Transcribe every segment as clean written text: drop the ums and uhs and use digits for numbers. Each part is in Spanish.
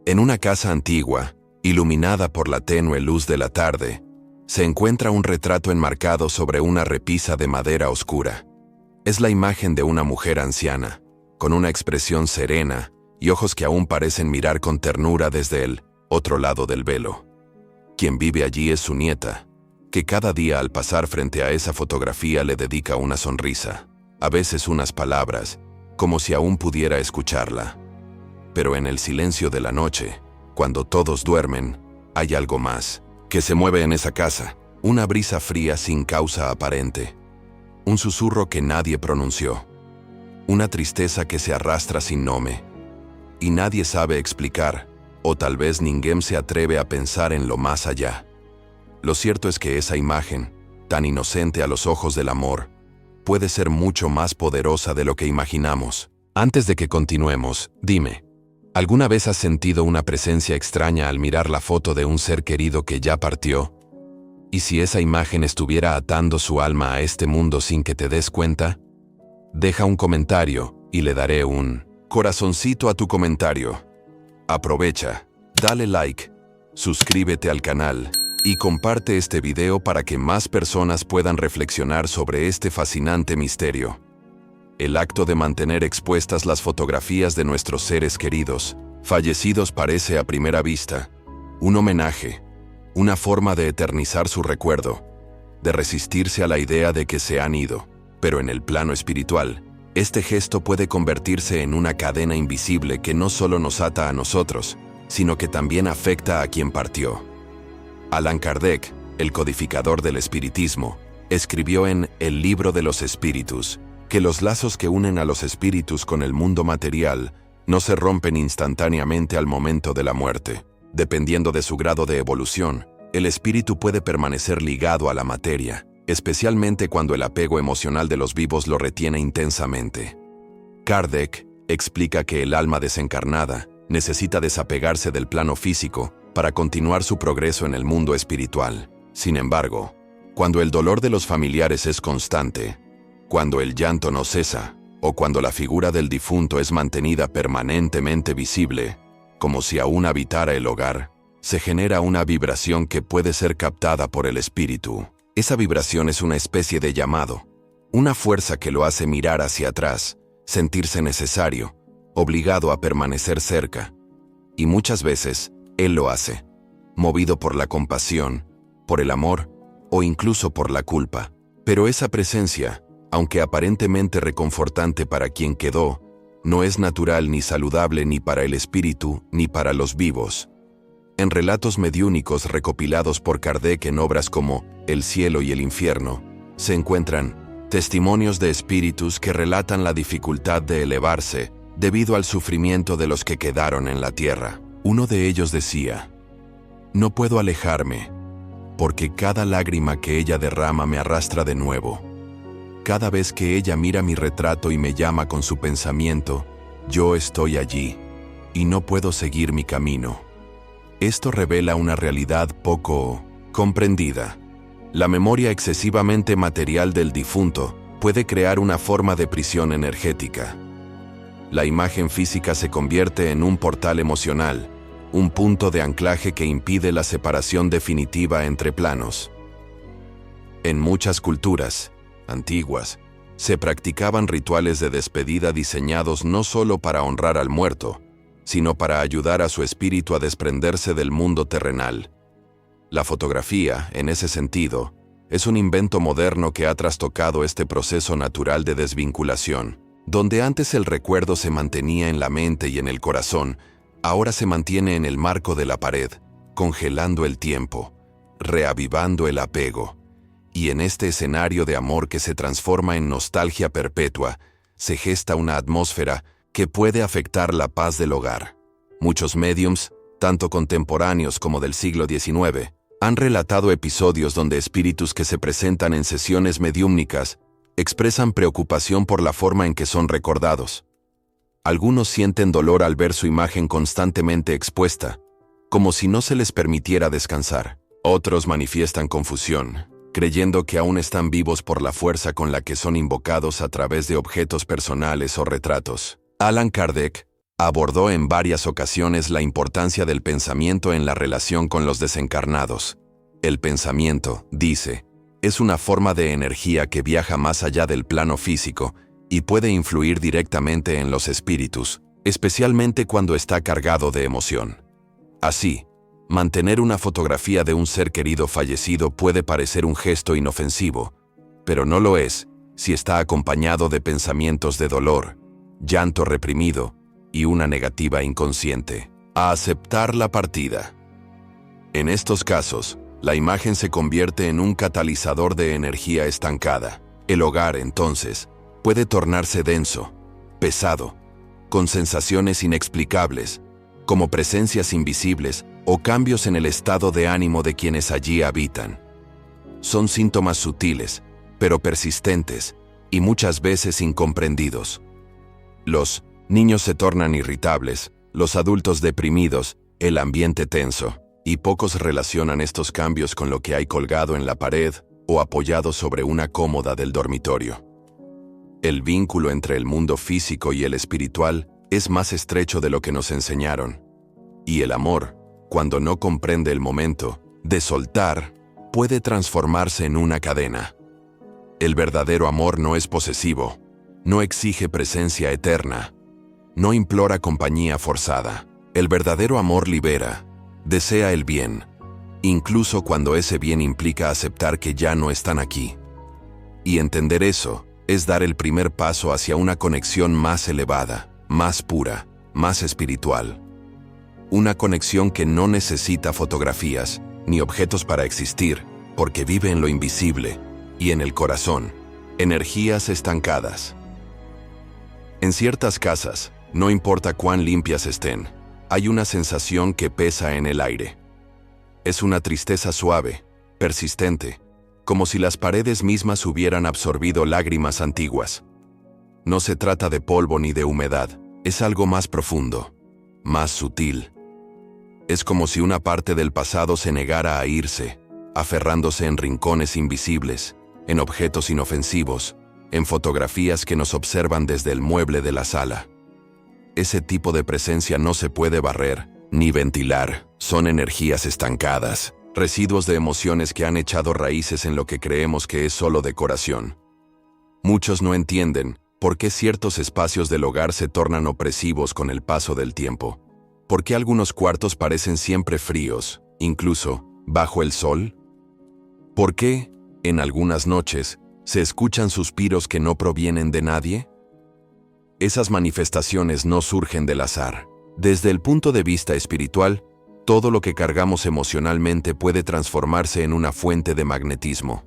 En una casa antigua, iluminada por la tenue luz de la tarde, se encuentra un retrato enmarcado sobre una repisa de madera oscura. Es la imagen de una mujer anciana, con una expresión serena y ojos que aún parecen mirar con ternura desde el otro lado del velo. Quien vive allí es su nieta, que cada día al pasar frente a esa fotografía le dedica una sonrisa, a veces unas palabras, como si aún pudiera escucharla. Pero en el silencio de la noche, cuando todos duermen, hay algo más, que se mueve en esa casa, una brisa fría sin causa aparente, un susurro que nadie pronunció, una tristeza que se arrastra sin nombre, y nadie sabe explicar, o tal vez ninguém se atreve a pensar en lo más allá. Lo cierto es que esa imagen, tan inocente a los ojos del amor, puede ser mucho más poderosa de lo que imaginamos. Antes de que continuemos, dime, ¿alguna vez has sentido una presencia extraña al mirar la foto de un ser querido que ya partió? ¿Y si esa imagen estuviera atando su alma a este mundo sin que te des cuenta? Deja un comentario y le daré un corazoncito a tu comentario. Aprovecha, dale like, suscríbete al canal y comparte este video para que más personas puedan reflexionar sobre este fascinante misterio. El acto de mantener expuestas las fotografías de nuestros seres queridos, fallecidos, parece a primera vista un homenaje, una forma de eternizar su recuerdo, de resistirse a la idea de que se han ido. Pero en el plano espiritual, este gesto puede convertirse en una cadena invisible que no solo nos ata a nosotros, sino que también afecta a quien partió. Allan Kardec, el codificador del espiritismo, escribió en El Libro de los Espíritus que los lazos que unen a los espíritus con el mundo material no se rompen instantáneamente al momento de la muerte. Dependiendo de su grado de evolución, el espíritu puede permanecer ligado a la materia, especialmente cuando el apego emocional de los vivos lo retiene intensamente. Kardec explica que el alma desencarnada necesita desapegarse del plano físico para continuar su progreso en el mundo espiritual. Sin embargo, cuando el dolor de los familiares es constante, cuando el llanto no cesa, o cuando la figura del difunto es mantenida permanentemente visible, como si aún habitara el hogar, se genera una vibración que puede ser captada por el espíritu. Esa vibración es una especie de llamado, una fuerza que lo hace mirar hacia atrás, sentirse necesario, obligado a permanecer cerca. Y muchas veces, él lo hace, movido por la compasión, por el amor o incluso por la culpa. Pero esa presencia, aunque aparentemente reconfortante para quien quedó, no es natural ni saludable ni para el espíritu ni para los vivos. En relatos mediúnicos recopilados por Kardec en obras como El cielo y el infierno, se encuentran testimonios de espíritus que relatan la dificultad de elevarse debido al sufrimiento de los que quedaron en la tierra. Uno de ellos decía: «No puedo alejarme, porque cada lágrima que ella derrama me arrastra de nuevo. Cada vez que ella mira mi retrato y me llama con su pensamiento, yo estoy allí, y no puedo seguir mi camino». Esto revela una realidad poco comprendida. La memoria excesivamente material del difunto puede crear una forma de prisión energética. La imagen física se convierte en un portal emocional, un punto de anclaje que impide la separación definitiva entre planos. En muchas culturas antiguas, se practicaban rituales de despedida diseñados no solo para honrar al muerto, sino para ayudar a su espíritu a desprenderse del mundo terrenal. La fotografía, en ese sentido, es un invento moderno que ha trastocado este proceso natural de desvinculación. Donde antes el recuerdo se mantenía en la mente y en el corazón, ahora se mantiene en el marco de la pared, congelando el tiempo, reavivando el apego. Y en este escenario de amor que se transforma en nostalgia perpetua, se gesta una atmósfera que puede afectar la paz del hogar. Muchos médiums, tanto contemporáneos como del siglo XIX, han relatado episodios donde espíritus que se presentan en sesiones mediúmnicas expresan preocupación por la forma en que son recordados. Algunos sienten dolor al ver su imagen constantemente expuesta, como si no se les permitiera descansar. Otros manifiestan confusión, creyendo que aún están vivos por la fuerza con la que son invocados a través de objetos personales o retratos. Allan Kardec Abordó en varias ocasiones la importancia del pensamiento en la relación con los desencarnados. El pensamiento, dice, es una forma de energía que viaja más allá del plano físico y puede influir directamente en los espíritus, especialmente cuando está cargado de emoción. Así, mantener una fotografía de un ser querido fallecido puede parecer un gesto inofensivo, pero no lo es si está acompañado de pensamientos de dolor, llanto reprimido y una negativa inconsciente a aceptar la partida. En estos casos, la imagen se convierte en un catalizador de energía estancada. El hogar, entonces, puede tornarse denso, pesado, con sensaciones inexplicables, como presencias invisibles o cambios en el estado de ánimo de quienes allí habitan. Son síntomas sutiles, pero persistentes, y muchas veces incomprendidos. Los niños se tornan irritables, los adultos deprimidos, el ambiente tenso, y pocos relacionan estos cambios con lo que hay colgado en la pared o apoyado sobre una cómoda del dormitorio. El vínculo entre el mundo físico y el espiritual es más estrecho de lo que nos enseñaron. Y el amor, cuando no comprende el momento de soltar, puede transformarse en una cadena. El verdadero amor no es posesivo, no exige presencia eterna, no implora compañía forzada. El verdadero amor libera, desea el bien, incluso cuando ese bien implica aceptar que ya no están aquí. Y entender eso es dar el primer paso hacia una conexión más elevada, más pura, más espiritual. Una conexión que no necesita fotografías ni objetos para existir, porque vive en lo invisible y en el corazón, energías estancadas. En ciertas casas, no importa cuán limpias estén, hay una sensación que pesa en el aire. Es una tristeza suave, persistente, como si las paredes mismas hubieran absorbido lágrimas antiguas. No se trata de polvo ni de humedad, es algo más profundo, más sutil. Es como si una parte del pasado se negara a irse, aferrándose en rincones invisibles, en objetos inofensivos, en fotografías que nos observan desde el mueble de la sala. Ese tipo de presencia no se puede barrer, ni ventilar. Son energías estancadas, residuos de emociones que han echado raíces en lo que creemos que es solo decoración. Muchos no entienden por qué ciertos espacios del hogar se tornan opresivos con el paso del tiempo. ¿Por qué algunos cuartos parecen siempre fríos, incluso bajo el sol? ¿Por qué, en algunas noches, se escuchan suspiros que no provienen de nadie? Esas manifestaciones no surgen del azar. Desde el punto de vista espiritual, todo lo que cargamos emocionalmente puede transformarse en una fuente de magnetismo.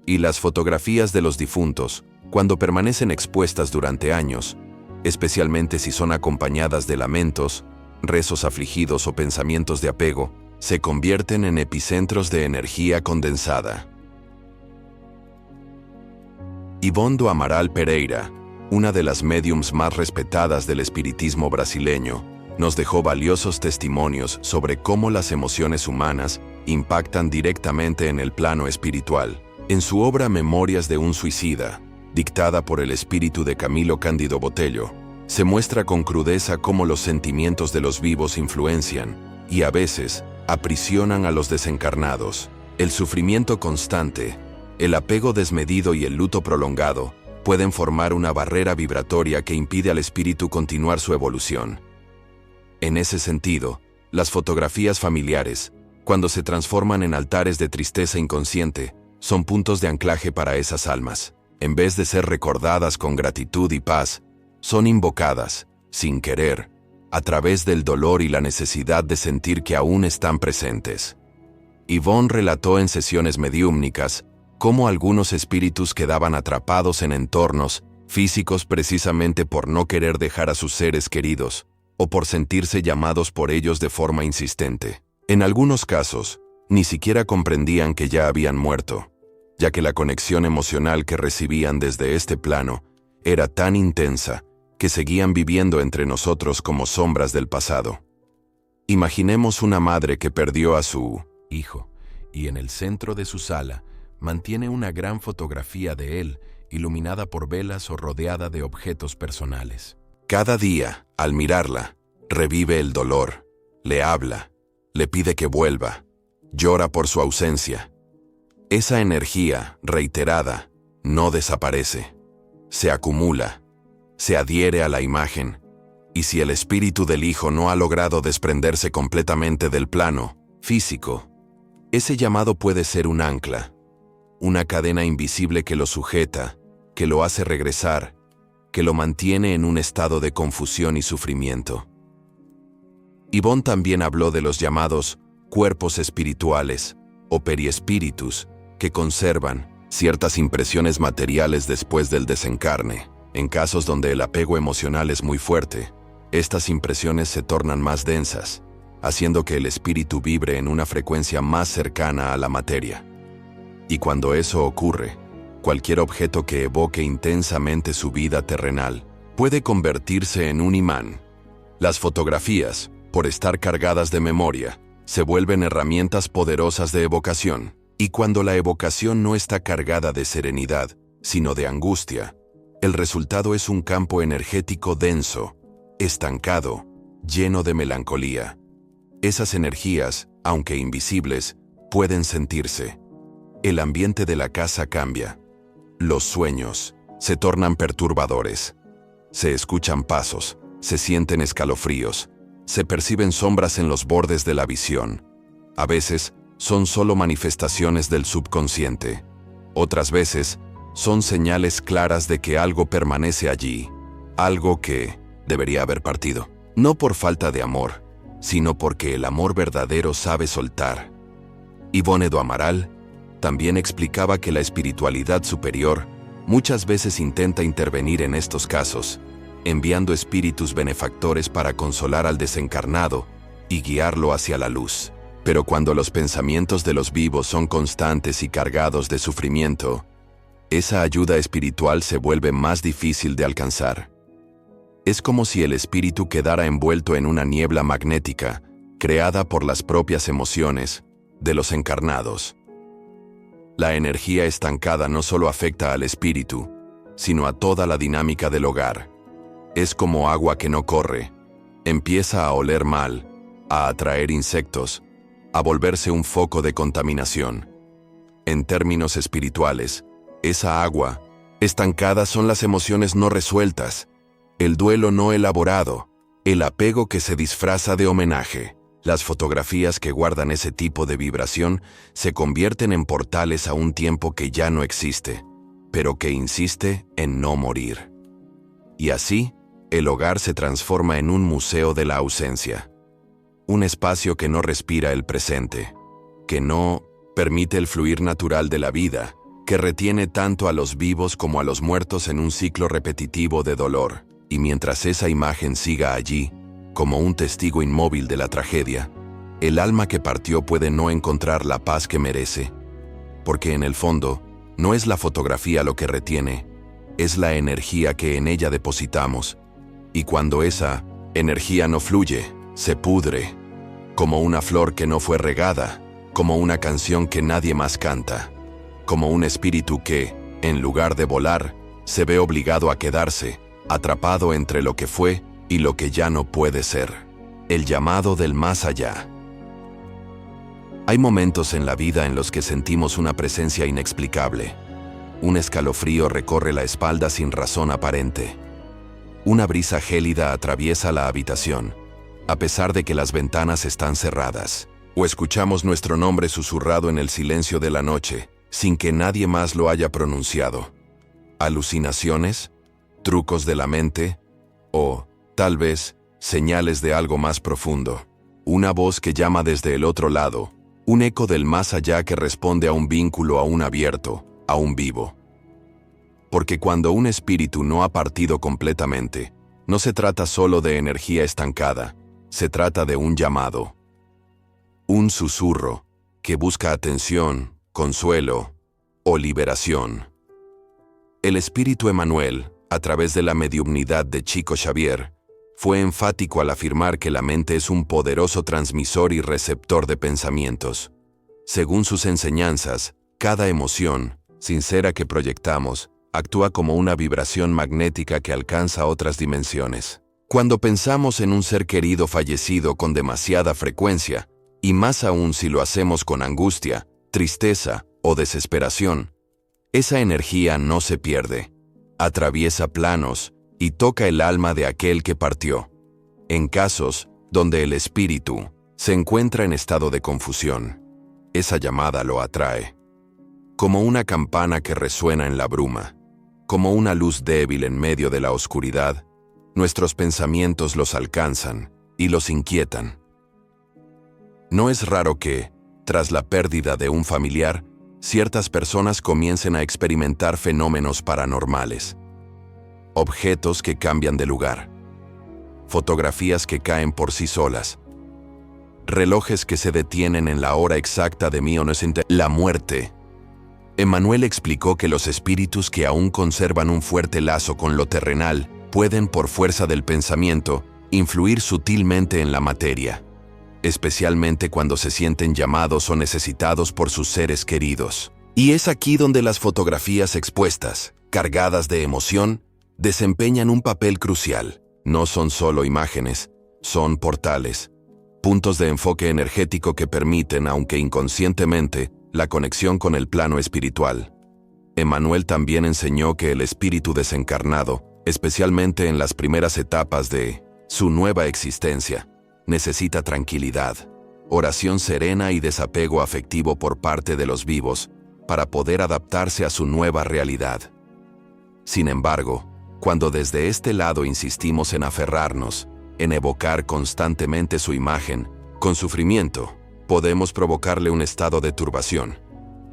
Y las fotografías de los difuntos, cuando permanecen expuestas durante años, especialmente si son acompañadas de lamentos, rezos afligidos o pensamientos de apego, se convierten en epicentros de energía condensada. Yvonne do Amaral Pereira, una de las médiums más respetadas del espiritismo brasileño, nos dejó valiosos testimonios sobre cómo las emociones humanas impactan directamente en el plano espiritual. En su obra Memorias de un suicida, dictada por el espíritu de Camilo Cándido Botelho, se muestra con crudeza cómo los sentimientos de los vivos influencian, y a veces, aprisionan a los desencarnados. El sufrimiento constante, el apego desmedido y el luto prolongado pueden formar una barrera vibratoria que impide al espíritu continuar su evolución. En ese sentido, las fotografías familiares, cuando se transforman en altares de tristeza inconsciente, son puntos de anclaje para esas almas. En vez de ser recordadas con gratitud y paz, son invocadas, sin querer, a través del dolor y la necesidad de sentir que aún están presentes. Yvonne relató en sesiones mediúmnicas cómo algunos espíritus quedaban atrapados en entornos físicos precisamente por no querer dejar a sus seres queridos, o por sentirse llamados por ellos de forma insistente. En algunos casos, ni siquiera comprendían que ya habían muerto, ya que la conexión emocional que recibían desde este plano era tan intensa que seguían viviendo entre nosotros como sombras del pasado. Imaginemos una madre que perdió a su hijo, y en el centro de su sala mantiene una gran fotografía de él, iluminada por velas o rodeada de objetos personales. Cada día, al mirarla, revive el dolor, le habla, le pide que vuelva, llora por su ausencia. Esa energía, reiterada, no desaparece, se acumula, se adhiere a la imagen, y si el espíritu del hijo no ha logrado desprenderse completamente del plano físico, ese llamado puede ser un ancla, una cadena invisible que lo sujeta, que lo hace regresar, que lo mantiene en un estado de confusión y sufrimiento. Yvonne también habló de los llamados cuerpos espirituales o periespíritus, que conservan ciertas impresiones materiales después del desencarne. En casos donde el apego emocional es muy fuerte, estas impresiones se tornan más densas, haciendo que el espíritu vibre en una frecuencia más cercana a la materia. Y cuando eso ocurre, cualquier objeto que evoque intensamente su vida terrenal puede convertirse en un imán. Las fotografías, por estar cargadas de memoria, se vuelven herramientas poderosas de evocación. Y cuando la evocación no está cargada de serenidad, sino de angustia, el resultado es un campo energético denso, estancado, lleno de melancolía. Esas energías, aunque invisibles, pueden sentirse. El ambiente de la casa cambia. Los sueños se tornan perturbadores. Se escuchan pasos, se sienten escalofríos, se perciben sombras en los bordes de la visión. A veces, son solo manifestaciones del subconsciente. Otras veces, son señales claras de que algo permanece allí, algo que debería haber partido. No por falta de amor, sino porque el amor verdadero sabe soltar. Yvonne do Amaral también explicaba que la espiritualidad superior muchas veces intenta intervenir en estos casos, enviando espíritus benefactores para consolar al desencarnado y guiarlo hacia la luz. Pero cuando los pensamientos de los vivos son constantes y cargados de sufrimiento, esa ayuda espiritual se vuelve más difícil de alcanzar. Es como si el espíritu quedara envuelto en una niebla magnética, creada por las propias emociones de los encarnados. La energía estancada no solo afecta al espíritu, sino a toda la dinámica del hogar. Es como agua que no corre, empieza a oler mal, a atraer insectos, a volverse un foco de contaminación. En términos espirituales, esa agua estancada son las emociones no resueltas, el duelo no elaborado, el apego que se disfraza de homenaje. Las fotografías que guardan ese tipo de vibración se convierten en portales a un tiempo que ya no existe, pero que insiste en no morir. Y así, el hogar se transforma en un museo de la ausencia. Un espacio que no respira el presente, que no permite el fluir natural de la vida, que retiene tanto a los vivos como a los muertos en un ciclo repetitivo de dolor. Y mientras esa imagen siga allí, como un testigo inmóvil de la tragedia, el alma que partió puede no encontrar la paz que merece, porque en el fondo, no es la fotografía lo que retiene, es la energía que en ella depositamos, y cuando esa energía no fluye, se pudre, como una flor que no fue regada, como una canción que nadie más canta, como un espíritu que, en lugar de volar, se ve obligado a quedarse, atrapado entre lo que fue y lo que ya no puede ser. El llamado del más allá. Hay momentos en la vida en los que sentimos una presencia inexplicable. Un escalofrío recorre la espalda sin razón aparente. Una brisa gélida atraviesa la habitación, a pesar de que las ventanas están cerradas. O escuchamos nuestro nombre susurrado en el silencio de la noche, sin que nadie más lo haya pronunciado. ¿Alucinaciones? ¿Trucos de la mente? O, tal vez, señales de algo más profundo. Una voz que llama desde el otro lado, un eco del más allá que responde a un vínculo aún abierto, a un vivo. Porque cuando un espíritu no ha partido completamente, no se trata solo de energía estancada, se trata de un llamado. Un susurro que busca atención, consuelo o liberación. El espíritu Emmanuel, a través de la mediumnidad de Chico Xavier, fue enfático al afirmar que la mente es un poderoso transmisor y receptor de pensamientos. Según sus enseñanzas, cada emoción sincera que proyectamos Actúa como una vibración magnética que alcanza otras dimensiones. Cuando pensamos en un ser querido fallecido con demasiada frecuencia, y más aún si lo hacemos con angustia, tristeza o desesperación, esa energía no se pierde, atraviesa planos y toca el alma de aquel que partió. En casos donde el espíritu se encuentra en estado de confusión, esa llamada lo atrae. Como una campana que resuena en la bruma, como una luz débil en medio de la oscuridad, nuestros pensamientos los alcanzan y los inquietan. No es raro que, tras la pérdida de un familiar, ciertas personas comiencen a experimentar fenómenos paranormales. Objetos que cambian de lugar. Fotografías que caen por sí solas. Relojes que se detienen en la hora exacta de la muerte. Emmanuel explicó que los espíritus que aún conservan un fuerte lazo con lo terrenal pueden, por fuerza del pensamiento, influir sutilmente en la materia, especialmente cuando se sienten llamados o necesitados por sus seres queridos. Y es aquí donde las fotografías expuestas, cargadas de emoción, desempeñan un papel crucial. No son solo imágenes, son portales, puntos de enfoque energético que permiten, aunque inconscientemente, la conexión con el plano espiritual. Emmanuel también enseñó que el espíritu desencarnado, especialmente en las primeras etapas de su nueva existencia, necesita tranquilidad, oración serena y desapego afectivo por parte de los vivos para poder adaptarse a su nueva realidad. Sin embargo, cuando desde este lado insistimos en aferrarnos, en evocar constantemente su imagen, con sufrimiento, podemos provocarle un estado de turbación.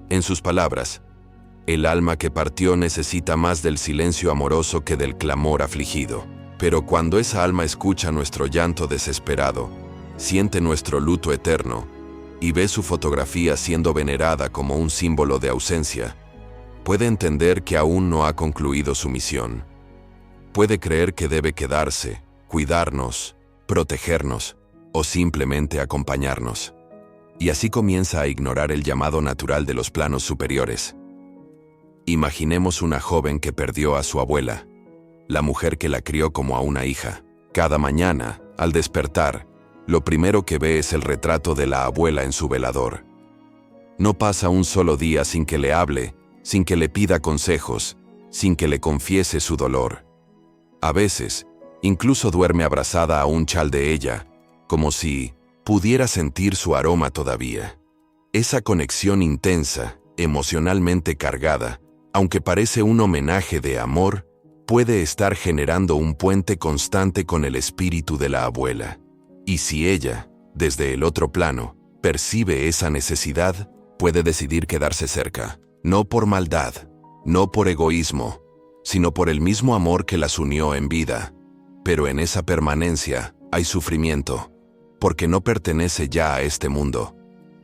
En sus palabras, el alma que partió necesita más del silencio amoroso que del clamor afligido. Pero cuando esa alma escucha nuestro llanto desesperado, siente nuestro luto eterno y ve su fotografía siendo venerada como un símbolo de ausencia, puede entender que aún no ha concluido su misión. Puede creer que debe quedarse, cuidarnos, protegernos o simplemente acompañarnos. Y así comienza a ignorar el llamado natural de los planos superiores. Imaginemos una joven que perdió a su abuela, la mujer que la crió como a una hija. Cada mañana, al despertar, lo primero que ve es el retrato de la abuela en su velador. No pasa un solo día sin que le hable, sin que le pida consejos, sin que le confiese su dolor. A veces, incluso duerme abrazada a un chal de ella, como si pudiera sentir su aroma todavía. Esa conexión intensa, emocionalmente cargada, aunque parece un homenaje de amor, puede estar generando un puente constante con el espíritu de la abuela. Y si ella, desde el otro plano, percibe esa necesidad, puede decidir quedarse cerca, no por maldad, no por egoísmo, sino por el mismo amor que las unió en vida. Pero en esa permanencia hay sufrimiento, porque no pertenece ya a este mundo,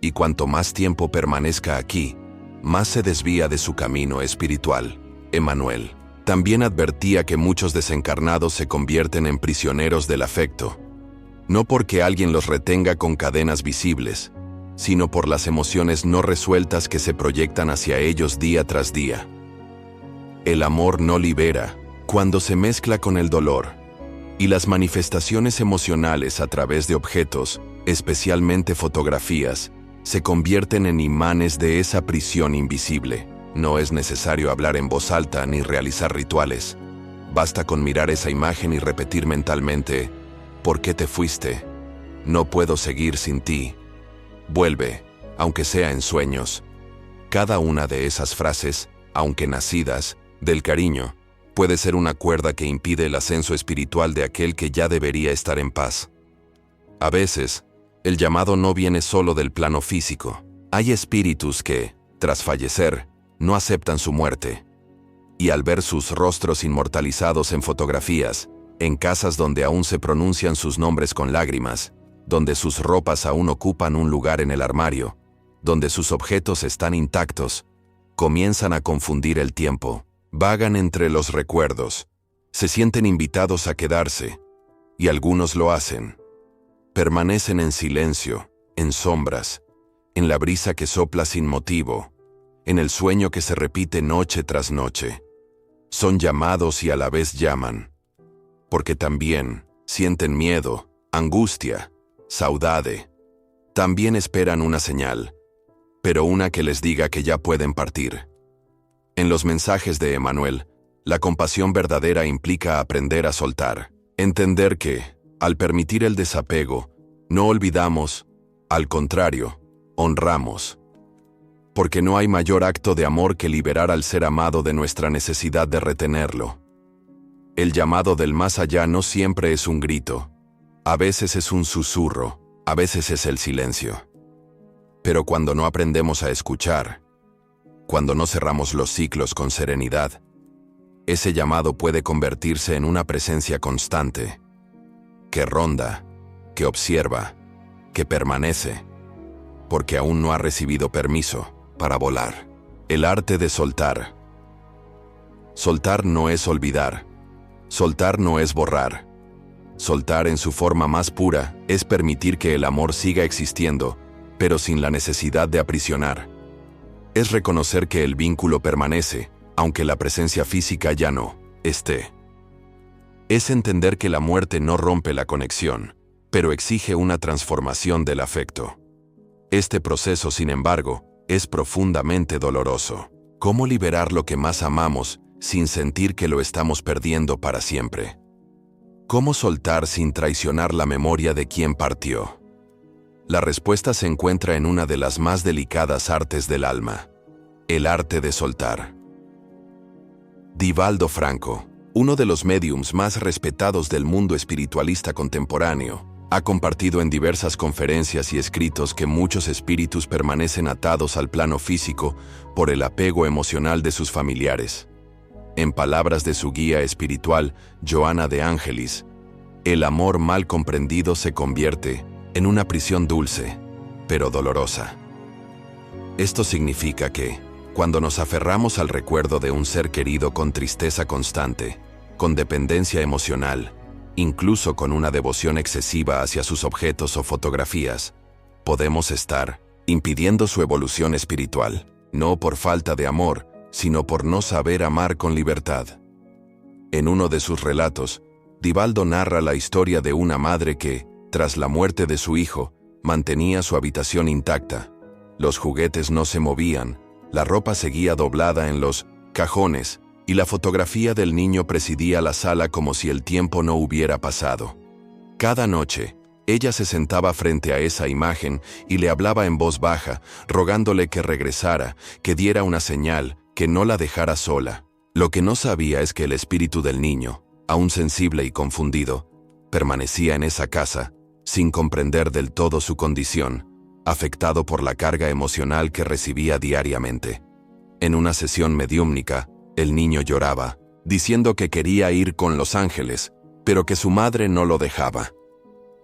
y cuanto más tiempo permanezca aquí, más se desvía de su camino espiritual. Emmanuel también advertía que muchos desencarnados se convierten en prisioneros del afecto, no porque alguien los retenga con cadenas visibles, sino por las emociones no resueltas que se proyectan hacia ellos día tras día. El amor no libera cuando se mezcla con el dolor, y las manifestaciones emocionales a través de objetos, especialmente fotografías, se convierten en imanes de esa prisión invisible. No es necesario hablar en voz alta ni realizar rituales. Basta con mirar esa imagen y repetir mentalmente: ¿por qué te fuiste? No puedo seguir sin ti. Vuelve, aunque sea en sueños. Cada una de esas frases, aunque nacidas del cariño, puede ser una cuerda que impide el ascenso espiritual de aquel que ya debería estar en paz. A veces, el llamado no viene solo del plano físico. Hay espíritus que, tras fallecer, no aceptan su muerte. Y al ver sus rostros inmortalizados en fotografías, en casas donde aún se pronuncian sus nombres con lágrimas, donde sus ropas aún ocupan un lugar en el armario, donde sus objetos están intactos, comienzan a confundir el tiempo, vagan entre los recuerdos, se sienten invitados a quedarse, y algunos lo hacen. Permanecen en silencio, en sombras, en la brisa que sopla sin motivo, en el sueño que se repite noche tras noche. Son llamados y a la vez llaman, porque también sienten miedo, angustia, saudade. También esperan una señal, pero una que les diga que ya pueden partir. En los mensajes de Emmanuel, la compasión verdadera implica aprender a soltar, entender que, al permitir el desapego, no olvidamos, al contrario, honramos. Porque no hay mayor acto de amor que liberar al ser amado de nuestra necesidad de retenerlo. El llamado del más allá no siempre es un grito, a veces es un susurro, a veces es el silencio. Pero cuando no aprendemos a escuchar, cuando no cerramos los ciclos con serenidad, ese llamado puede convertirse en una presencia constante, que ronda, que observa, que permanece, porque aún no ha recibido permiso para volar. El arte de soltar. Soltar no es olvidar, soltar no es borrar. Soltar en su forma más pura es permitir que el amor siga existiendo, pero sin la necesidad de aprisionar. Es reconocer que el vínculo permanece, aunque la presencia física ya no esté. Es entender que la muerte no rompe la conexión, pero exige una transformación del afecto. Este proceso, sin embargo, es profundamente doloroso. ¿Cómo liberar lo que más amamos sin sentir que lo estamos perdiendo para siempre? ¿Cómo soltar sin traicionar la memoria de quien partió? La respuesta se encuentra en una de las más delicadas artes del alma: el arte de soltar. Divaldo Franco, uno de los médiums más respetados del mundo espiritualista contemporáneo, ha compartido en diversas conferencias y escritos que muchos espíritus permanecen atados al plano físico por el apego emocional de sus familiares. En palabras de su guía espiritual, Joana de Angelis, el amor mal comprendido se convierte en una prisión dulce, pero dolorosa. Esto significa que, cuando nos aferramos al recuerdo de un ser querido con tristeza constante, con dependencia emocional, incluso con una devoción excesiva hacia sus objetos o fotografías, podemos estar impidiendo su evolución espiritual, no por falta de amor, sino por no saber amar con libertad. En uno de sus relatos, Divaldo narra la historia de una madre que, tras la muerte de su hijo, mantenía su habitación intacta. Los juguetes no se movían, la ropa seguía doblada en los cajones, y la fotografía del niño presidía la sala como si el tiempo no hubiera pasado. Cada noche, ella se sentaba frente a esa imagen y le hablaba en voz baja, rogándole que regresara, que diera una señal, que no la dejara sola. Lo que no sabía es que el espíritu del niño, aún sensible y confundido, permanecía en esa casa, sin comprender del todo su condición, afectado por la carga emocional que recibía diariamente. En una sesión mediúmnica, el niño lloraba, diciendo que quería ir con los ángeles, pero que su madre no lo dejaba.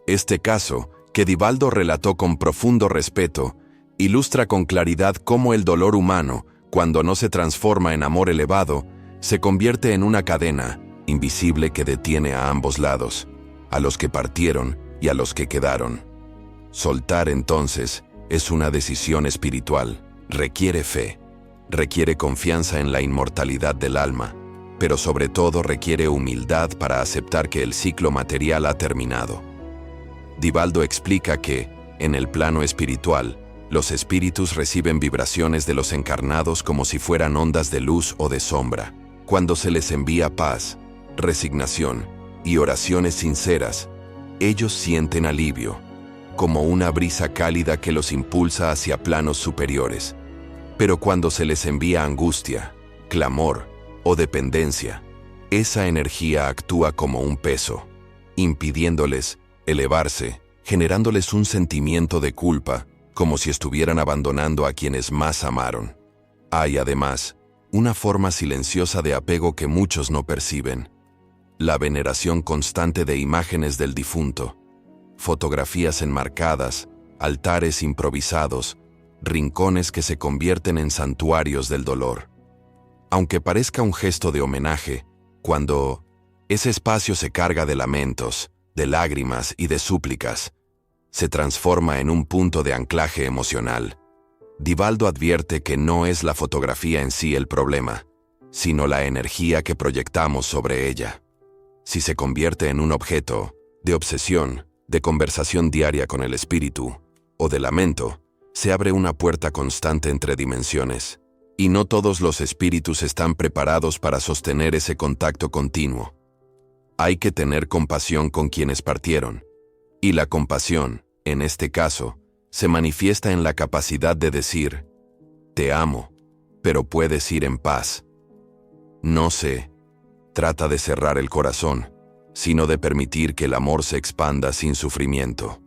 Este caso, que Divaldo relató con profundo respeto, ilustra con claridad cómo el dolor humano, cuando no se transforma en amor elevado, se convierte en una cadena invisible que detiene a ambos lados, a los que partieron y a los que quedaron. Soltar, entonces, es una decisión espiritual. Requiere fe, requiere confianza en la inmortalidad del alma, pero sobre todo requiere humildad para aceptar que el ciclo material ha terminado. Divaldo explica que, en el plano espiritual, los espíritus reciben vibraciones de los encarnados como si fueran ondas de luz o de sombra. Cuando se les envía paz, resignación y oraciones sinceras, ellos sienten alivio, como una brisa cálida que los impulsa hacia planos superiores. Pero cuando se les envía angustia, clamor o dependencia, esa energía actúa como un peso, impidiéndoles elevarse, generándoles un sentimiento de culpa, como si estuvieran abandonando a quienes más amaron. Hay, además, una forma silenciosa de apego que muchos no perciben: la veneración constante de imágenes del difunto, fotografías enmarcadas, altares improvisados, rincones que se convierten en santuarios del dolor. Aunque parezca un gesto de homenaje, cuando ese espacio se carga de lamentos, de lágrimas y de súplicas, se transforma en un punto de anclaje emocional. Divaldo advierte que no es la fotografía en sí el problema, sino la energía que proyectamos sobre ella. Si se convierte en un objeto de obsesión, de conversación diaria con el espíritu o de lamento, se abre una puerta constante entre dimensiones. Y no todos los espíritus están preparados para sostener ese contacto continuo. Hay que tener compasión con quienes partieron. Y la compasión, en este caso, se manifiesta en la capacidad de decir, te amo, pero puedes ir en paz. No se trata de cerrar el corazón, sino de permitir que el amor se expanda sin sufrimiento.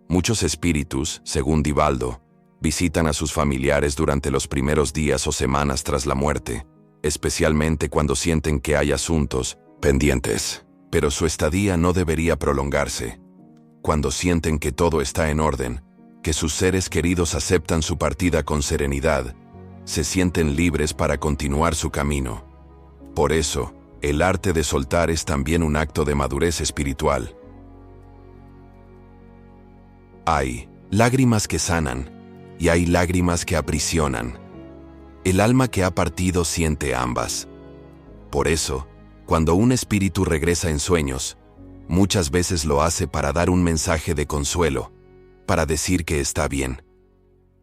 Muchos espíritus, según Divaldo, visitan a sus familiares durante los primeros días o semanas tras la muerte, especialmente cuando sienten que hay asuntos pendientes. Pero su estadía no debería prolongarse. Cuando sienten que todo está en orden, que sus seres queridos aceptan su partida con serenidad, se sienten libres para continuar su camino. Por eso, el arte de soltar es también un acto de madurez espiritual. Hay lágrimas que sanan, y hay lágrimas que aprisionan. El alma que ha partido siente ambas. Por eso, cuando un espíritu regresa en sueños, muchas veces lo hace para dar un mensaje de consuelo, para decir que está bien.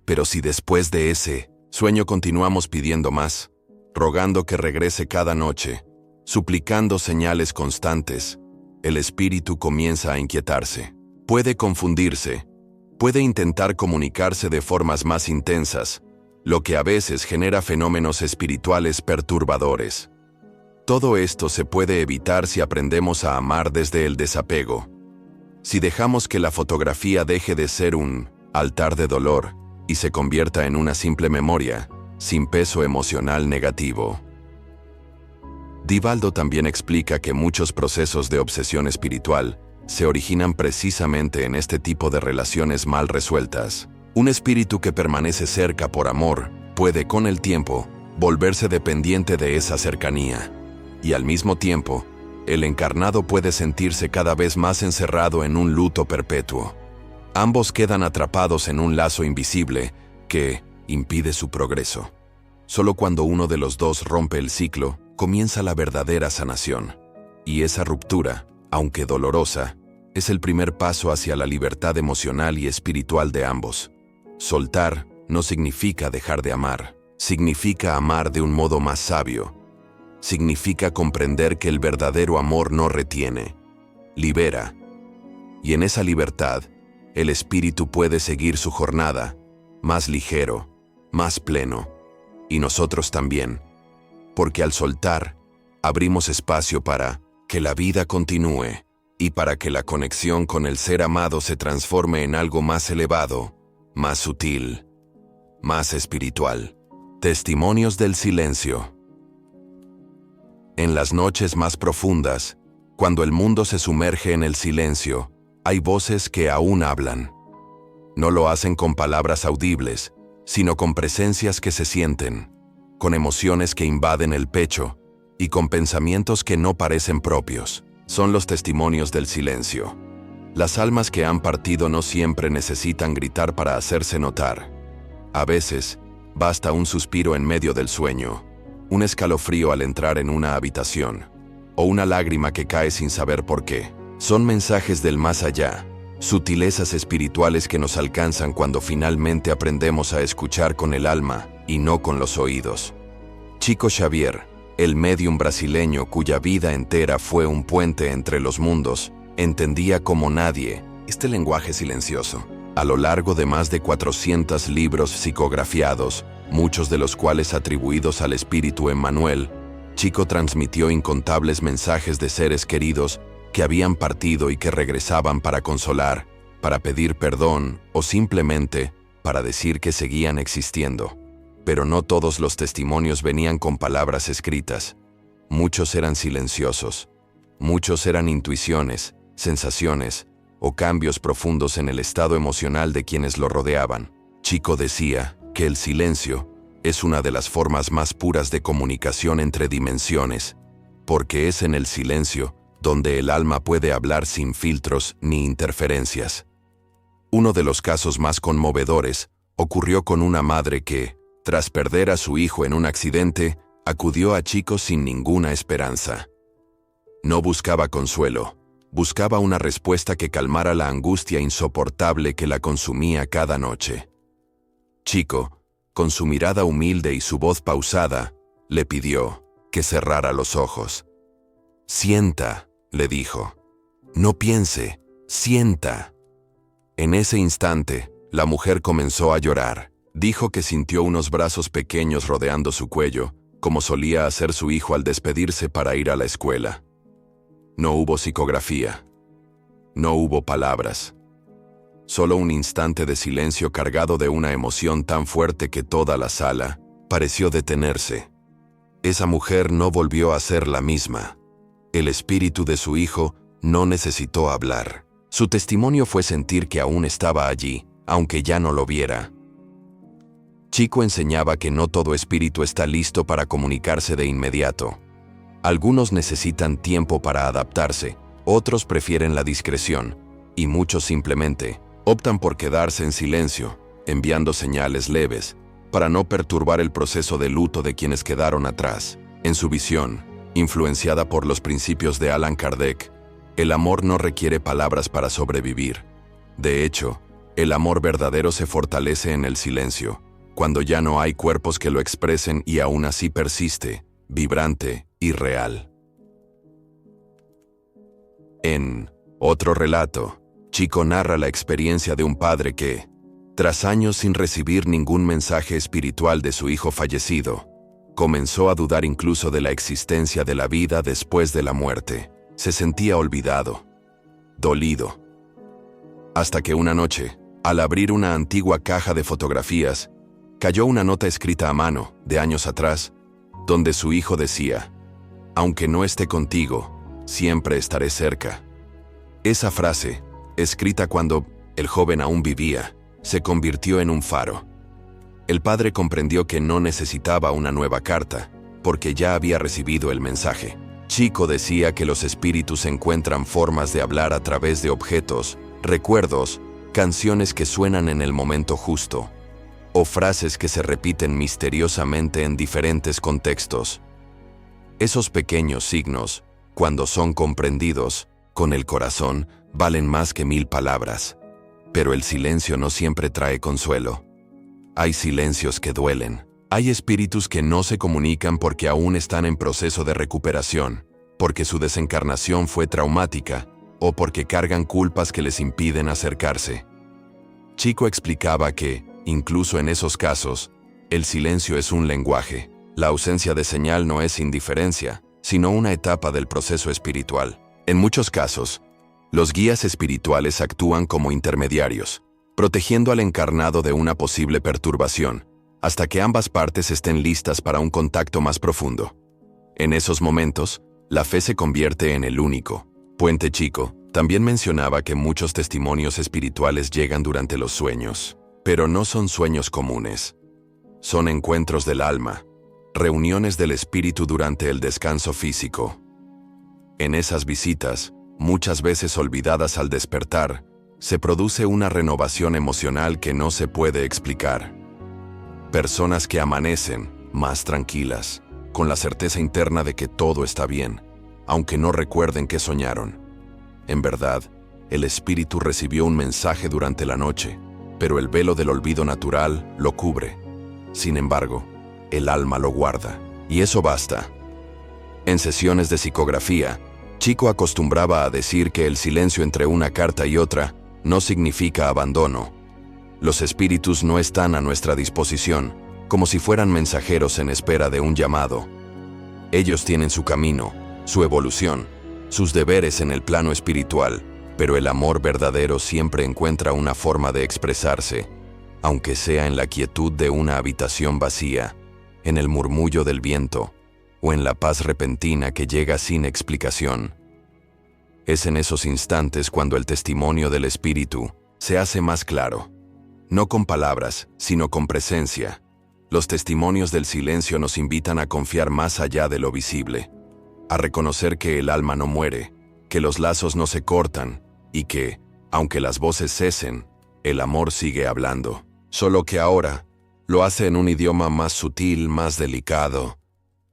Pero si después de ese sueño continuamos pidiendo más, rogando que regrese cada noche, suplicando señales constantes, el espíritu comienza a inquietarse. Puede confundirse, puede intentar comunicarse de formas más intensas, lo que a veces genera fenómenos espirituales perturbadores. Todo esto se puede evitar si aprendemos a amar desde el desapego. Si dejamos que la fotografía deje de ser un altar de dolor y se convierta en una simple memoria, sin peso emocional negativo. Divaldo también explica que muchos procesos de obsesión espiritual se originan precisamente en este tipo de relaciones mal resueltas. Un espíritu que permanece cerca por amor puede, con el tiempo, volverse dependiente de esa cercanía. Y al mismo tiempo, el encarnado puede sentirse cada vez más encerrado en un luto perpetuo. Ambos quedan atrapados en un lazo invisible que impide su progreso. Solo cuando uno de los dos rompe el ciclo, comienza la verdadera sanación. Y esa ruptura, aunque dolorosa, es el primer paso hacia la libertad emocional y espiritual de ambos. Soltar no significa dejar de amar, significa amar de un modo más sabio. Significa comprender que el verdadero amor no retiene, libera. Y en esa libertad, el espíritu puede seguir su jornada, más ligero, más pleno. Y nosotros también. Porque al soltar, abrimos espacio para que la vida continúe y para que la conexión con el ser amado se transforme en algo más elevado, más sutil, más espiritual. Testimonios del silencio. En las noches más profundas, cuando el mundo se sumerge en el silencio, hay voces que aún hablan. No lo hacen con palabras audibles, sino con presencias que se sienten, con emociones que invaden el pecho y con pensamientos que no parecen propios. Son los testimonios del silencio. Las almas que han partido no siempre necesitan gritar para hacerse notar. A veces, basta un suspiro en medio del sueño, un escalofrío al entrar en una habitación, o una lágrima que cae sin saber por qué. Son mensajes del más allá, sutilezas espirituales que nos alcanzan cuando finalmente aprendemos a escuchar con el alma y no con los oídos. Chico Xavier, el médium brasileño cuya vida entera fue un puente entre los mundos, entendía como nadie este lenguaje silencioso. A lo largo de más de 400 libros psicografiados, muchos de los cuales atribuidos al espíritu Emmanuel, Chico transmitió incontables mensajes de seres queridos que habían partido y que regresaban para consolar, para pedir perdón o simplemente para decir que seguían existiendo. Pero no todos los testimonios venían con palabras escritas. Muchos eran silenciosos. Muchos eran intuiciones, sensaciones o cambios profundos en el estado emocional de quienes lo rodeaban. Chico decía que el silencio es una de las formas más puras de comunicación entre dimensiones, porque es en el silencio donde el alma puede hablar sin filtros ni interferencias. Uno de los casos más conmovedores ocurrió con una madre que, tras perder a su hijo en un accidente, Acudió a Chico sin ninguna esperanza. No buscaba consuelo, buscaba una respuesta que calmara la angustia insoportable que la consumía cada noche. Chico, con su mirada humilde y su voz pausada, le pidió que cerrara los ojos. «Sienta», le dijo. «No piense, sienta». En ese instante, la mujer comenzó a llorar. Dijo que sintió unos brazos pequeños rodeando su cuello, como solía hacer su hijo al despedirse para ir a la escuela. No hubo psicografía. No hubo palabras. Solo un instante de silencio cargado de una emoción tan fuerte que toda la sala pareció detenerse. Esa mujer no volvió a ser la misma. El espíritu de su hijo no necesitó hablar. Su testimonio fue sentir que aún estaba allí, aunque ya no lo viera. Chico enseñaba que no todo espíritu está listo para comunicarse de inmediato. Algunos necesitan tiempo para adaptarse, otros prefieren la discreción, y muchos simplemente optan por quedarse en silencio, enviando señales leves, para no perturbar el proceso de luto de quienes quedaron atrás. En su visión, influenciada por los principios de Allan Kardec, el amor no requiere palabras para sobrevivir. De hecho, el amor verdadero se fortalece en el silencio, cuando ya no hay cuerpos que lo expresen y aún así persiste, vibrante y real. En otro relato, Chico narra la experiencia de un padre que, tras años sin recibir ningún mensaje espiritual de su hijo fallecido, comenzó a dudar incluso de la existencia de la vida después de la muerte. Se sentía olvidado, dolido. Hasta que una noche, al abrir una antigua caja de fotografías, cayó una nota escrita a mano, de años atrás, donde su hijo decía: «Aunque no esté contigo, siempre estaré cerca». Esa frase, escrita cuando el joven aún vivía, se convirtió en un faro. El padre comprendió que no necesitaba una nueva carta, porque ya había recibido el mensaje. Chico decía que los espíritus encuentran formas de hablar a través de objetos, recuerdos, canciones que suenan en el momento justo, o frases que se repiten misteriosamente en diferentes contextos. Esos pequeños signos, cuando son comprendidos con el corazón, valen más que 1000 palabras. Pero el silencio no siempre trae consuelo. Hay silencios que duelen. Hay espíritus que no se comunican porque aún están en proceso de recuperación, porque su desencarnación fue traumática, o porque cargan culpas que les impiden acercarse. Chico explicaba que, incluso en esos casos, el silencio es un lenguaje. La ausencia de señal no es indiferencia, sino una etapa del proceso espiritual. En muchos casos, los guías espirituales actúan como intermediarios, protegiendo al encarnado de una posible perturbación, hasta que ambas partes estén listas para un contacto más profundo. En esos momentos, la fe se convierte en el único puente. Chico también mencionaba que muchos testimonios espirituales llegan durante los sueños, pero no son sueños comunes. Son encuentros del alma, reuniones del espíritu durante el descanso físico. En esas visitas, muchas veces olvidadas al despertar, se produce una renovación emocional que no se puede explicar. Personas que amanecen más tranquilas, con la certeza interna de que todo está bien, aunque no recuerden qué soñaron. En verdad, el espíritu recibió un mensaje durante la noche, pero el velo del olvido natural lo cubre. Sin embargo, el alma lo guarda, y eso basta. En sesiones de psicografía, Chico acostumbraba a decir que el silencio entre una carta y otra no significa abandono. Los espíritus no están a nuestra disposición, como si fueran mensajeros en espera de un llamado. Ellos tienen su camino, su evolución, sus deberes en el plano espiritual, pero el amor verdadero siempre encuentra una forma de expresarse, aunque sea en la quietud de una habitación vacía, en el murmullo del viento, o en la paz repentina que llega sin explicación. Es en esos instantes cuando el testimonio del espíritu se hace más claro. No con palabras, sino con presencia. Los testimonios del silencio nos invitan a confiar más allá de lo visible, a reconocer que el alma no muere, que los lazos no se cortan, y que, aunque las voces cesen, el amor sigue hablando. Solo que ahora lo hace en un idioma más sutil, más delicado,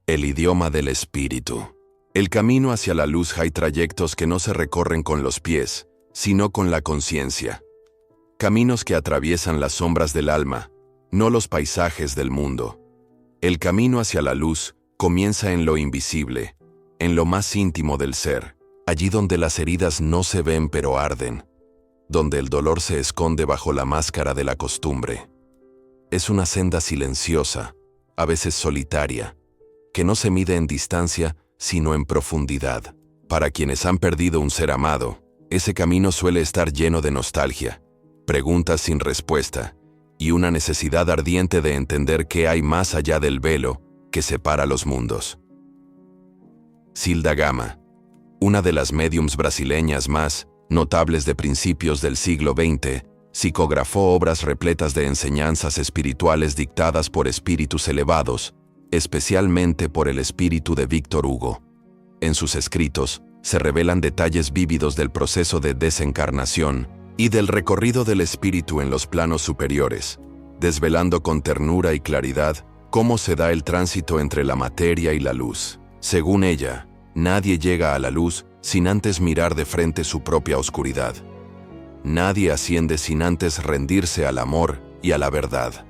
El idioma del espíritu. El camino hacia la luz hay trayectos que no se recorren con los pies, sino con la conciencia. Caminos que atraviesan las sombras del alma, no los paisajes del mundo. El camino hacia la luz comienza en lo invisible, en lo más íntimo del ser, allí donde las heridas no se ven pero arden, donde el dolor se esconde bajo la máscara de la costumbre. Es una senda silenciosa, a veces solitaria, que no se mide en distancia, sino en profundidad. Para quienes han perdido un ser amado, ese camino suele estar lleno de nostalgia, preguntas sin respuesta, y una necesidad ardiente de entender qué hay más allá del velo que separa los mundos. Zilda Gama, una de las médiums brasileñas más notables de principios del siglo XX, psicografó obras repletas de enseñanzas espirituales dictadas por espíritus elevados, especialmente por el espíritu de Víctor Hugo. En sus escritos se revelan detalles vívidos del proceso de desencarnación y del recorrido del espíritu en los planos superiores, desvelando con ternura y claridad cómo se da el tránsito entre la materia y la luz. Según ella, nadie llega a la luz sin antes mirar de frente su propia oscuridad. Nadie asciende sin antes rendirse al amor y a la verdad.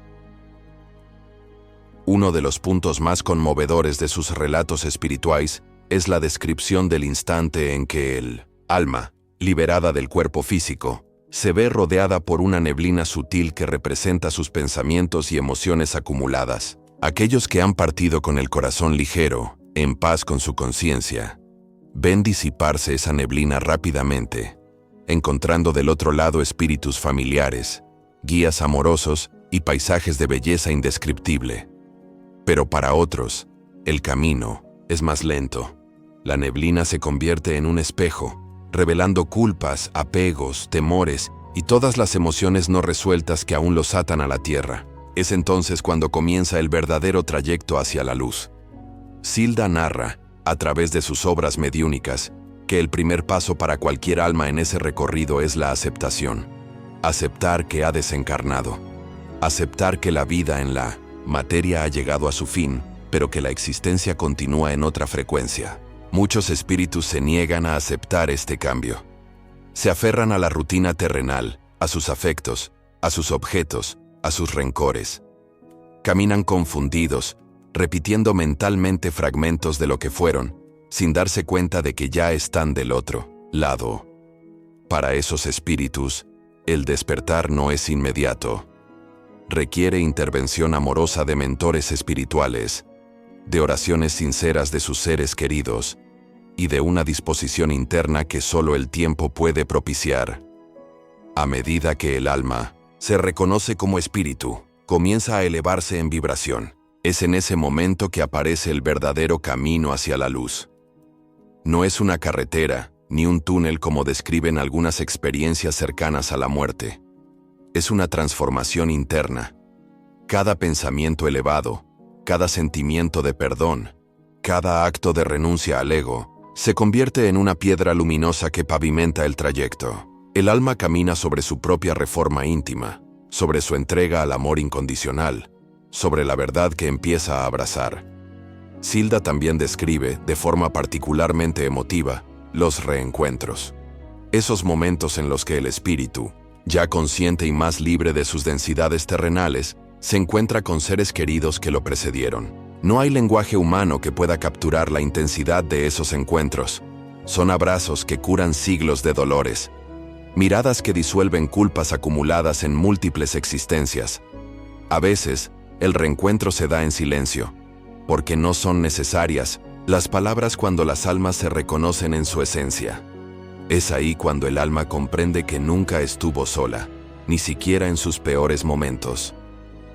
Uno de los puntos más conmovedores de sus relatos espirituales es la descripción del instante en que el alma, liberada del cuerpo físico, se ve rodeada por una neblina sutil que representa sus pensamientos y emociones acumuladas. Aquellos que han partido con el corazón ligero, en paz con su conciencia, ven disiparse esa neblina rápidamente, encontrando del otro lado espíritus familiares, guías amorosos y paisajes de belleza indescriptible. Pero para otros, el camino es más lento. La neblina se convierte en un espejo, revelando culpas, apegos, temores y todas las emociones no resueltas que aún los atan a la tierra. Es entonces cuando comienza el verdadero trayecto hacia la luz. Zilda narra, a través de sus obras mediúnicas, que el primer paso para cualquier alma en ese recorrido es la aceptación. Aceptar que ha desencarnado. Aceptar que la vida en la materia ha llegado a su fin, pero que la existencia continúa en otra frecuencia. Muchos espíritus se niegan a aceptar este cambio. Se aferran a la rutina terrenal, a sus afectos, a sus objetos, a sus rencores. Caminan confundidos, repitiendo mentalmente fragmentos de lo que fueron, sin darse cuenta de que ya están del otro lado. Para esos espíritus, el despertar no es inmediato. Requiere intervención amorosa de mentores espirituales, de oraciones sinceras de sus seres queridos y de una disposición interna que solo el tiempo puede propiciar. A medida que el alma se reconoce como espíritu, comienza a elevarse en vibración. Es en ese momento que aparece el verdadero camino hacia la luz. No es una carretera, ni un túnel como describen algunas experiencias cercanas a la muerte. Es una transformación interna. Cada pensamiento elevado, cada sentimiento de perdón, cada acto de renuncia al ego, se convierte en una piedra luminosa que pavimenta el trayecto. El alma camina sobre su propia reforma íntima, sobre su entrega al amor incondicional, sobre la verdad que empieza a abrazar. Zilda también describe, de forma particularmente emotiva, los reencuentros. Esos momentos en los que el espíritu, ya consciente y más libre de sus densidades terrenales, se encuentra con seres queridos que lo precedieron. No hay lenguaje humano que pueda capturar la intensidad de esos encuentros. Son abrazos que curan siglos de dolores, miradas que disuelven culpas acumuladas en múltiples existencias. A veces, el reencuentro se da en silencio, porque no son necesarias las palabras cuando las almas se reconocen en su esencia. Es ahí cuando el alma comprende que nunca estuvo sola, ni siquiera en sus peores momentos.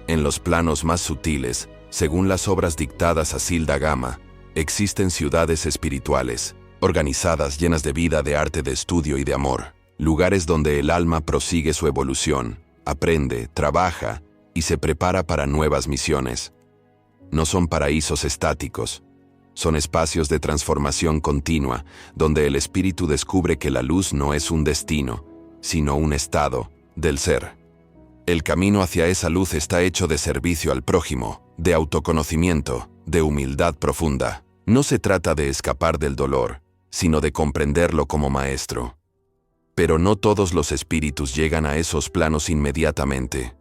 En los planos más sutiles, según las obras dictadas a Zilda Gama, existen ciudades espirituales, organizadas, llenas de vida, de arte, de estudio y de amor. Lugares donde el alma prosigue su evolución, aprende, trabaja y se prepara para nuevas misiones. No son paraísos estáticos, son espacios de transformación continua, donde el espíritu descubre que la luz no es un destino, sino un estado del ser. El camino hacia esa luz está hecho de servicio al prójimo, de autoconocimiento, de humildad profunda. No se trata de escapar del dolor, sino de comprenderlo como maestro. Pero no todos los espíritus llegan a esos planos inmediatamente.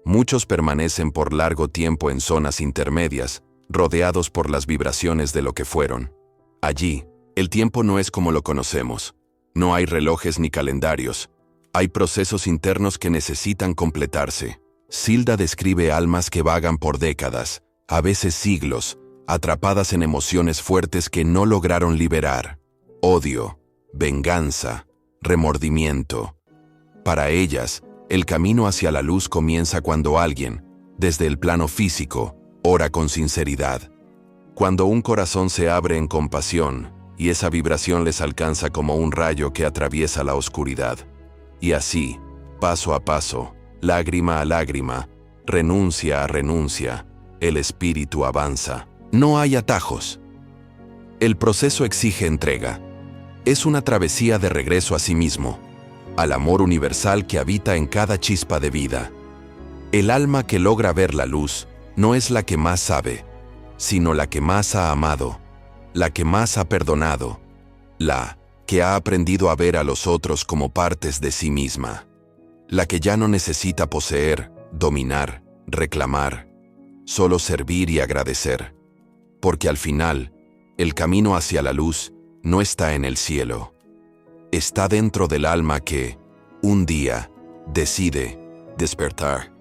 Muchos permanecen por largo tiempo en zonas intermedias, rodeados por las vibraciones de lo que fueron. Allí, el tiempo no es como lo conocemos. No hay relojes ni calendarios. Hay procesos internos que necesitan completarse. Silda describe almas que vagan por décadas, a veces siglos, atrapadas en emociones fuertes que no lograron liberar. Odio, venganza, remordimiento. Para ellas, el camino hacia la luz comienza cuando alguien, desde el plano físico, ora con sinceridad. Cuando un corazón se abre en compasión, y esa vibración les alcanza como un rayo que atraviesa la oscuridad. Y así, paso a paso, lágrima a lágrima, renuncia a renuncia, el espíritu avanza. No hay atajos. El proceso exige entrega. Es una travesía de regreso a sí mismo, al amor universal que habita en cada chispa de vida. El alma que logra ver la luz no es la que más sabe, sino la que más ha amado, la que más ha perdonado, la que ha aprendido a ver a los otros como partes de sí misma, la que ya no necesita poseer, dominar, reclamar, solo servir y agradecer. Porque al final, el camino hacia la luz no está en el cielo. Está dentro del alma que, un día, decide despertar.